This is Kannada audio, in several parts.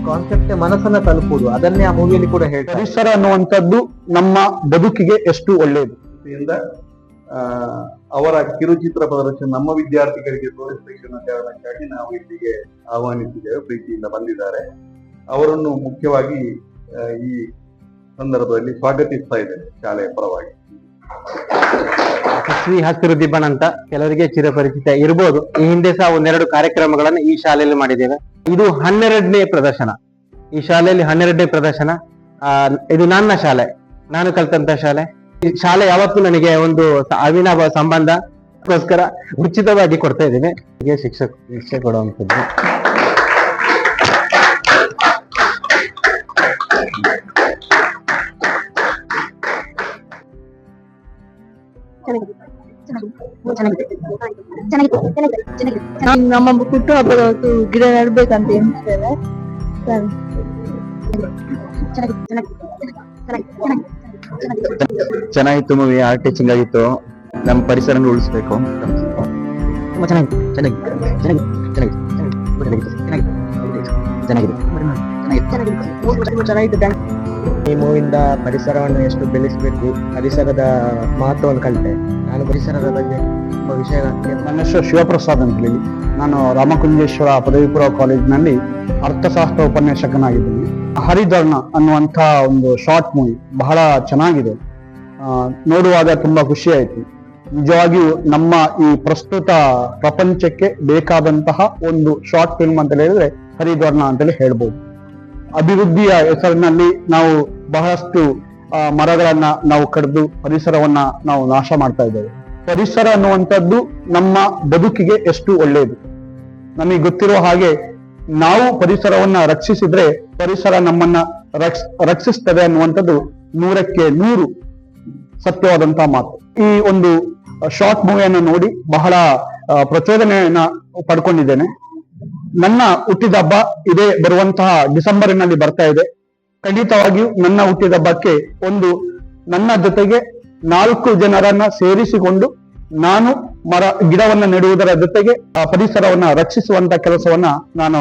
ಕಾನ್ಸೆಪ್ಟ್ ಮನಸ್ಸನ್ನ ತಲುಪುವುದು, ಅದನ್ನೇ ಆ ಮೂವಿಯಲ್ಲಿ ಕೂಡ ಹೇಳ್ತಾರೆ. ಪರಿಸರ ಅನ್ನುವಂಥದ್ದು ನಮ್ಮ ಬದುಕಿಗೆ ಎಷ್ಟು ಒಳ್ಳೆಯದು. ಅವರ ಕಿರುಚಿತ್ರ ಪ್ರದರ್ಶನ ನಮ್ಮ ವಿದ್ಯಾರ್ಥಿಗಳಿಗೆ ತೋರಿಸಬೇಕು ಅನ್ನೋ ಕಾರಣಕ್ಕಾಗಿ ನಾವು ಇಲ್ಲಿಗೆ ಆಹ್ವಾನಿಸಿದ್ದೇವೆ. ಪ್ರೀತಿಯಿಂದ ಬಂದಿದ್ದಾರೆ. ಅವರನ್ನು ಮುಖ್ಯವಾಗಿ ಈ ಸಂದರ್ಭದಲ್ಲಿ ಸ್ವಾಗತಿಸ್ತಾ ಇದ್ದೇನೆ ಶಾಲೆಯ ಪರವಾಗಿ. ಶ್ರೀ ಹಸಿರು ದಿಬ್ಬಣ ಅಂತ ಕೆಲವರಿಗೆ ಚಿರಪರಿಚಿತ ಇರಬಹುದು. ಈ ಹಿಂದೆ ಸಹ ಒಂದೆರಡು ಕಾರ್ಯಕ್ರಮಗಳನ್ನು ಈ ಶಾಲೆಯಲ್ಲಿ ಮಾಡಿದ್ದೇವೆ. ಇದು 12ನೇ ಪ್ರದರ್ಶನ. ಈ ಶಾಲೆಯಲ್ಲಿ 12ನೇ ಪ್ರದರ್ಶನ. ಇದು ನನ್ನ ಶಾಲೆ, ನಾನು ಕಲ್ತಂತ ಶಾಲೆ. ಈ ಶಾಲೆ ಯಾವತ್ತೂ ನನಗೆ ಒಂದು ಅವಿನಾಭಾವ ಸಂಬಂಧ. ಅದಕ್ಕೋಸ್ಕರ ಉಚಿತವಾಗಿ ಕೊಡ್ತಾ ಇದ್ದೇನೆ. ಶಿಕ್ಷೆ ಕೊಡುವಂಥದ್ದು. ನಮ್ಮ ಹುಟ್ಟುಹಬ್ಬದ ಹೊತ್ತು ಗಿಡ ನೆಡ್ಬೇಕಂತ ಎಣಿಸ್ತೇವೆ. ಚೆನ್ನಾಗಿತ್ತು ಮೂವಿ, ಆರ್ಟ್ ಟೀಚಿಂಗ್ ಆಗಿತ್ತು. ನಮ್ಮ ಪರಿಸರ ಉಳಿಸ್ಬೇಕು. ಈ ಮೂವಿಯಿಂದ ಪರಿಸರವನ್ನು ಎಷ್ಟು ಬೆಳೆಸಬೇಕು, ಪರಿಸರದ ಮಹತ್ವವನ್ನು ಕಲಿತೆ. ನಾನು ಪರಿಸರದ ಬಗ್ಗೆ ತುಂಬ ವಿಷಯ. ನನ್ನ ಹೆಸರು ಶಿವಪ್ರಸಾದ್ ಅಂತ ಹೇಳಿ, ನಾನು ರಾಮಕುಂಜೇಶ್ವರ ಪದವಿ ಪೂರ್ವ ಕಾಲೇಜಿನಲ್ಲಿ ಅರ್ಥಶಾಸ್ತ್ರ ಉಪನ್ಯಾಸಕನಾಗಿದ್ದೀನಿ. ಹರಿದ್ವರ್ಣ ಅನ್ನುವಂಥ ಒಂದು ಶಾರ್ಟ್ ಮೂವಿ ಬಹಳ ಚೆನ್ನಾಗಿದೆ. ನೋಡುವಾಗ ತುಂಬಾ ಖುಷಿ ಆಯಿತು. ನಿಜವಾಗಿಯೂ ನಮ್ಮ ಈ ಪ್ರಸ್ತುತ ಪ್ರಪಂಚಕ್ಕೆ ಬೇಕಾದಂತಹ ಒಂದು ಶಾರ್ಟ್ ಫಿಲ್ಮ್ ಅಂತ ಹೇಳಿದ್ರೆ ಹರಿದ್ವರ್ಣ ಅಂತೇಳಿ ಹೇಳ್ಬೋದು. ಅಭಿವೃದ್ಧಿಯ ಹೆಸರಿನಲ್ಲಿ ನಾವು ಬಹಳಷ್ಟು ಮರಗಳನ್ನ ನಾವು ಕಡಿದು ಪರಿಸರವನ್ನ ನಾವು ನಾಶ ಮಾಡ್ತಾ ಇದ್ದೇವೆ. ಪರಿಸರ ಅನ್ನುವಂಥದ್ದು ನಮ್ಮ ಬದುಕಿಗೆ ಎಷ್ಟು ಒಳ್ಳೆಯದು. ನಮಗೆ ಗೊತ್ತಿರೋ ಹಾಗೆ ನಾವು ಪರಿಸರವನ್ನ ರಕ್ಷಿಸಿದ್ರೆ ಪರಿಸರ ನಮ್ಮನ್ನ ರಕ್ಷಿಸ್ತದೆ ಅನ್ನುವಂಥದ್ದು 100ಕ್ಕೆ 100 ಸತ್ಯವಾದಂತಹ ಮಾತು. ಈ ಒಂದು ಶಾರ್ಟ್ ಮೂವಿಯನ್ನು ನೋಡಿ ಬಹಳ ಪ್ರಚೋದನೆಯನ್ನ ಪಡ್ಕೊಂಡಿದ್ದೇನೆ. ನನ್ನ ಹುಟ್ಟಿದ ಹಬ್ಬ ಇದೇ ಬರುವಂತಹ ಡಿಸೆಂಬರ್ನಲ್ಲಿ ಬರ್ತಾ ಇದೆ. ಖಂಡಿತವಾಗಿಯೂ ನನ್ನ ಹುಟ್ಟಿದ ಹಬ್ಬಕ್ಕೆ ನನ್ನ ಜೊತೆಗೆ 4 ಜನರನ್ನ ಸೇರಿಸಿಕೊಂಡು ನಾನು ಗಿಡವನ್ನ ನೆಡುವುದರ ಜೊತೆಗೆ ಪರಿಸರವನ್ನ ರಕ್ಷಿಸುವಂತ ಕೆಲಸವನ್ನ ನಾನು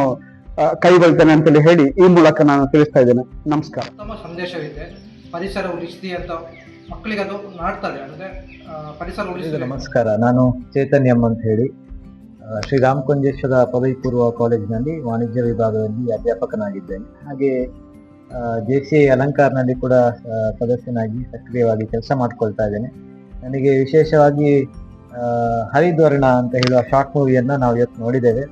ಕೈಗೊಳ್ತೇನೆ ಅಂತೇಳಿ ಹೇಳಿ ಈ ಮೂಲಕ ನಾನು ತಿಳಿಸ್ತಾ ಇದ್ದೇನೆ. ನಮಸ್ಕಾರ. ಉತ್ತಮ ಸಂದೇಶವಿದೆ. ಪರಿಸರ ಉಳಿಸಿ ಅಂತ ಮಕ್ಕಳಿಗೆ ಅದು ನಾಡ್ತಾರೆ. ಅಂದ್ರೆ ಪರಿಸರ ಉಳಿಸಿ. ನಮಸ್ಕಾರ, ನಾನು ಚೇತನ್ ಎಂ ಅಂತ ಹೇಳಿ ಶ್ರೀ ರಾಮಕುಂಜೇಶ್ವರ ಪದವಿ ಪೂರ್ವ ಕಾಲೇಜಿನಲ್ಲಿ ವಾಣಿಜ್ಯ ವಿಭಾಗದಲ್ಲಿ ಅಧ್ಯಾಪಕನಾಗಿದ್ದೇನೆ. ಹಾಗೆ JCI ಅಲಂಕಾರ್ನಲ್ಲಿ ಕೂಡ ಸದಸ್ಯನಾಗಿ ಸಕ್ರಿಯವಾಗಿ ಕೆಲಸ ಮಾಡ್ಕೊಳ್ತಾ ಇದ್ದೇನೆ. ನನಗೆ ವಿಶೇಷವಾಗಿ ಹರಿದ್ವರ್ಣ ಅಂತ ಹೇಳುವ ಶಾರ್ಟ್ ಮೂವಿಯನ್ನು ನಾವು ಇವತ್ತು ನೋಡಿದ್ದೇವೆ.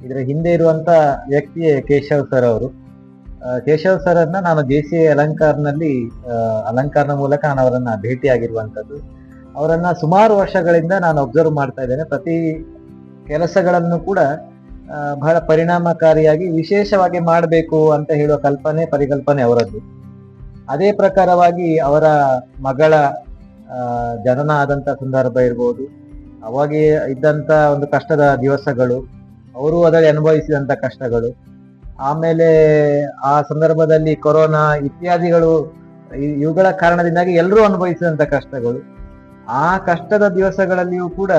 ಇದರ ಹಿಂದೆ ಇರುವಂಥ ವ್ಯಕ್ತಿಯೇ ಕೇಶವ್ ಸರ್ ಅವರು. ಕೇಶವ್ ಸರ್ನ ನಾನು JCI ಅಲಂಕಾರ್ನಲ್ಲಿ ಅಲಂಕಾರ್ನ ಮೂಲಕ ನಾನು ಅವರನ್ನು ಭೇಟಿಯಾಗಿರುವಂಥದ್ದು. ಅವರನ್ನು ಸುಮಾರು ವರ್ಷಗಳಿಂದ ನಾನು ಅಬ್ಸರ್ವ್ ಮಾಡ್ತಾ ಇದ್ದೇನೆ. ಪ್ರತಿ ಕೆಲಸಗಳನ್ನು ಕೂಡ ಬಹಳ ಪರಿಣಾಮಕಾರಿಯಾಗಿ ವಿಶೇಷವಾಗಿ ಮಾಡಬೇಕು ಅಂತ ಹೇಳುವ ಪರಿಕಲ್ಪನೆ ಅವರದ್ದು. ಅದೇ ಪ್ರಕಾರವಾಗಿ ಅವರ ಮಗಳ ಜನನ ಆದಂಥ ಸಂದರ್ಭ ಇರ್ಬೋದು, ಅವಾಗೇ ಇದ್ದಂಥ ಒಂದು ಕಷ್ಟದ ದಿವಸಗಳು, ಅವರು ಅದರಲ್ಲಿ ಅನುಭವಿಸಿದಂಥ ಕಷ್ಟಗಳು, ಆಮೇಲೆ ಆ ಸಂದರ್ಭದಲ್ಲಿ ಕೊರೋನಾ ಇತ್ಯಾದಿಗಳು, ಇವುಗಳ ಕಾರಣದಿಂದಾಗಿ ಎಲ್ಲರೂ ಅನುಭವಿಸಿದಂಥ ಕಷ್ಟಗಳು, ಆ ಕಷ್ಟದ ದಿವಸಗಳಲ್ಲಿಯೂ ಕೂಡ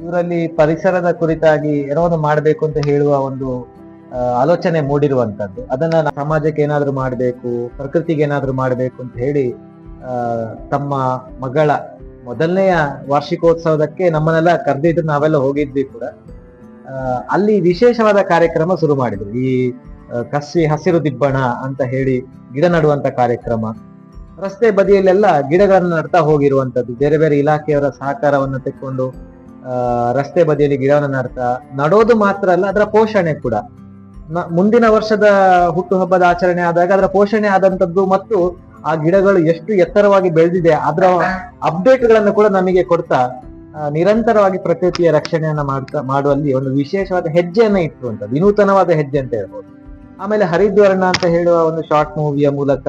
ಇವರಲ್ಲಿ ಪರಿಸರದ ಕುರಿತಾಗಿ ಏನೋ ಒಂದು ಮಾಡಬೇಕು ಅಂತ ಹೇಳುವ ಒಂದು ಆಲೋಚನೆ ಮೂಡಿರುವಂತದ್ದು. ಅದನ್ನ ಸಮಾಜಕ್ಕೆ ಏನಾದ್ರೂ ಮಾಡಬೇಕು, ಪ್ರಕೃತಿಗೆ ಏನಾದ್ರೂ ಮಾಡಬೇಕು ಅಂತ ಹೇಳಿ ತಮ್ಮ ಮಗಳ ಮೊದಲನೆಯ ವಾರ್ಷಿಕೋತ್ಸವದಕ್ಕೆ ನಮ್ಮನ್ನೆಲ್ಲ ಕರೆದಿದ್ದು, ನಾವೆಲ್ಲ ಹೋಗಿದ್ವಿ ಕೂಡ. ಅಲ್ಲಿ ವಿಶೇಷವಾದ ಕಾರ್ಯಕ್ರಮ ಶುರು ಮಾಡಿದ್ರು. ಈ ಹಸಿರು ದಿಬ್ಬಣ ಅಂತ ಹೇಳಿ ಗಿಡ ನಡುವಂತ ಕಾರ್ಯಕ್ರಮ. ರಸ್ತೆ ಬದಿಯಲ್ಲೆಲ್ಲ ಗಿಡಗಳನ್ನು ನಡ್ತಾ ಹೋಗಿರುವಂತದ್ದು, ಬೇರೆ ಬೇರೆ ಇಲಾಖೆಯವರ ಸಹಕಾರವನ್ನು ತೆಕ್ಕೊಂಡು ರಸ್ತೆ ಬದಿಯಲ್ಲಿ ಗಿಡವನ್ನು ನಡೋದು ಮಾತ್ರ ಅಲ್ಲ, ಅದರ ಪೋಷಣೆ ಕೂಡ. ಮುಂದಿನ ವರ್ಷದ ಹುಟ್ಟುಹಬ್ಬದ ಆಚರಣೆ ಆದಾಗ ಅದರ ಪೋಷಣೆ ಆದಂತದ್ದು ಮತ್ತು ಆ ಗಿಡಗಳು ಎಷ್ಟು ಎತ್ತರವಾಗಿ ಬೆಳೆದಿದೆ ಅದರ ಅಪ್ಡೇಟ್ಗಳನ್ನು ಕೂಡ ನಮಗೆ ಕೊಡ್ತಾ ನಿರಂತರವಾಗಿ ಪ್ರಕೃತಿಯ ರಕ್ಷಣೆಯನ್ನ ಮಾಡುವಲ್ಲಿ ಒಂದು ವಿಶೇಷವಾದ ಹೆಜ್ಜೆಯನ್ನ ಇಟ್ಟಿರುವಂತದ್ದು, ವಿನೂತನವಾದ ಹೆಜ್ಜೆ ಅಂತ ಹೇಳ್ಬೋದು. ಆಮೇಲೆ ಹರಿದ್ವರ್ಣ ಅಂತ ಹೇಳುವ ಒಂದು ಶಾರ್ಟ್ ಮೂವಿಯ ಮೂಲಕ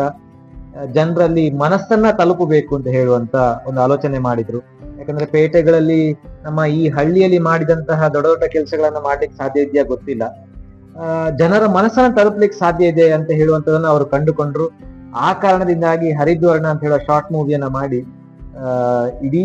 ಜನರಲ್ಲಿ ಮನಸ್ಸನ್ನ ತಲುಪಬೇಕು ಅಂತ ಹೇಳುವಂತ ಒಂದು ಆಲೋಚನೆ ಮಾಡಿದ್ರು. ಯಾಕಂದ್ರೆ ಪೇಟೆಗಳಲ್ಲಿ ನಮ್ಮ ಈ ಹಳ್ಳಿಯಲ್ಲಿ ಮಾಡಿದಂತಹ ದೊಡ್ಡ ದೊಡ್ಡ ಕೆಲಸಗಳನ್ನ ಮಾಡ್ಲಿಕ್ಕೆ ಸಾಧ್ಯ ಇದೆಯಾ ಗೊತ್ತಿಲ್ಲ, ಜನರ ಮನಸ್ಸನ್ನ ತಲುಪಲಿಕ್ಕೆ ಸಾಧ್ಯ ಇದೆ ಅಂತ ಹೇಳುವಂತದನ್ನ ಅವರು ಕಂಡುಕೊಂಡ್ರು. ಆ ಕಾರಣದಿಂದಾಗಿ ಹರಿದ್ವರ್ಣ ಅಂತ ಹೇಳುವ ಶಾರ್ಟ್ ಮೂವಿಯನ್ನ ಮಾಡಿ ಇಡೀ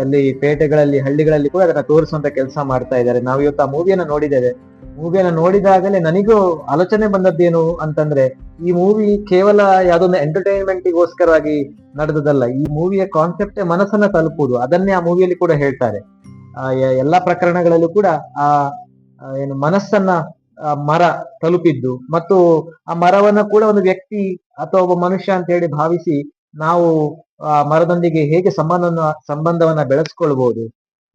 ಅಲ್ಲಿ ಪೇಟೆಗಳಲ್ಲಿ ಹಳ್ಳಿಗಳಲ್ಲಿ ಕೂಡ ಅದನ್ನ ತೋರಿಸುವಂತ ಕೆಲಸ ಮಾಡ್ತಾ ಇದ್ದಾರೆ. ನಾವು ಇವತ್ತು ಆ ಮೂವಿಯನ್ನ ನೋಡಿದ್ದೇವೆ. ಮೂವಿಯನ್ನು ನೋಡಿದಾಗಲೇ ನನಗೂ ಆಲೋಚನೆ ಬಂದದ್ದೇನು ಅಂತಂದ್ರೆ, ಈ ಮೂವಿ ಕೇವಲ ಯಾವುದೊಂದು ಎಂಟರ್ಟೈನ್ಮೆಂಟ್ಗೋಸ್ಕರವಾಗಿ ನಡೆದದಲ್ಲ. ಈ ಮೂವಿಯ ಕಾನ್ಸೆಪ್ಟೇ ಮನಸ್ಸನ್ನ ತಲುಪುವುದು. ಅದನ್ನೇ ಆ ಮೂವಿಯಲ್ಲಿ ಕೂಡ ಹೇಳ್ತಾರೆ. ಎಲ್ಲಾ ಪ್ರಕರಣಗಳಲ್ಲೂ ಕೂಡ ಆ ಏನು ಮನಸ್ಸನ್ನ ಮರ ತಲುಪಿದ್ದು, ಮತ್ತು ಆ ಮರವನ್ನ ಕೂಡ ಒಂದು ವ್ಯಕ್ತಿ ಅಥವಾ ಒಬ್ಬ ಮನುಷ್ಯ ಅಂತ ಹೇಳಿ ಭಾವಿಸಿ ನಾವು ಆ ಮರದೊಂದಿಗೆ ಹೇಗೆ ಸಂಬಂಧವನ್ನ ಬೆಳೆಸ್ಕೊಳ್ಬಹುದು,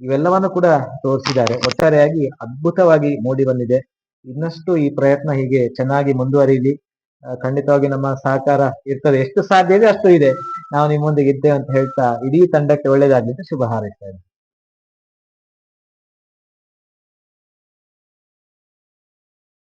ಇವೆಲ್ಲವನ್ನು ಕೂಡ ತೋರಿಸಿದ್ದಾರೆ. ಒಟ್ಟಾರೆಯಾಗಿ ಅದ್ಭುತವಾಗಿ ಮೂಡಿ ಬಂದಿದೆ. ಇನ್ನಷ್ಟು ಈ ಪ್ರಯತ್ನ ಹೀಗೆ ಚೆನ್ನಾಗಿ ಮುಂದುವರಿಲಿ. ಖಂಡಿತವಾಗಿ ನಮ್ಮ ಸಹಕಾರ ಇರ್ತದೆ, ಎಷ್ಟು ಸಾಧ್ಯ ಇದೆ ಅಷ್ಟು ಇದೆ. ನಾವು ನಿಮ್ಮೊಂದಿಗೆ ಇದ್ದೇವೆ ಅಂತ ಹೇಳ್ತಾ ಇಡೀ ತಂಡಕ್ಕೆ ಒಳ್ಳೇದಾಗ್ಲಿ ಅಂತ ಶುಭ ಹಾರೈಸ್ತೇನೆ.